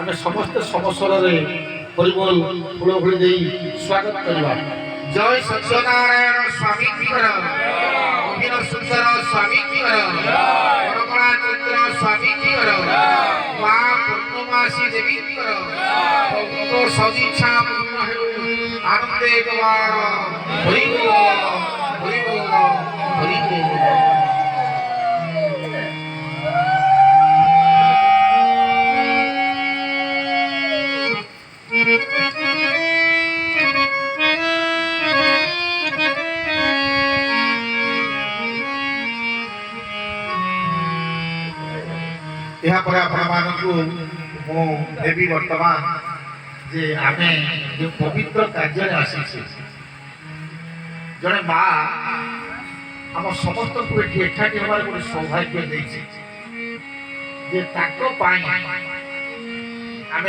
ଆମେ ସମସ୍ତେ ସମସ୍ୱରରେ ହରିବୋଲ ଫୁଲଫୁଳି ଦେଇ ସ୍ୱାଗତ କରିବା। ଜୟ ସତ୍ୟନାରାୟଣ ସ୍ୱାମୀଙ୍କର, ଅଭିନ ସୁନ୍ଦର ସ୍ୱାମୀଙ୍କର, ବରକଳା ଚନ୍ଦ୍ର ସ୍ୱାମୀଙ୍କର, ମା ପୂର୍ଣ୍ଣମାସୀ ଦେବୀଙ୍କର ପ୍ରଭୁଙ୍କ ସଦିଚ୍ଛା ପୂର୍ଣ୍ଣ ହେଉ। ଆନନ୍ଦେ ଗବାର ହରିବୋଲ ହରିବୋଲ ହରିବୋଲ। यापर देवी वर्तमान जे आमे जो पवित्र कार्य आसी जड़े माँ आम समस्त को एकाठी हमारे गोटे सौभाग्य जे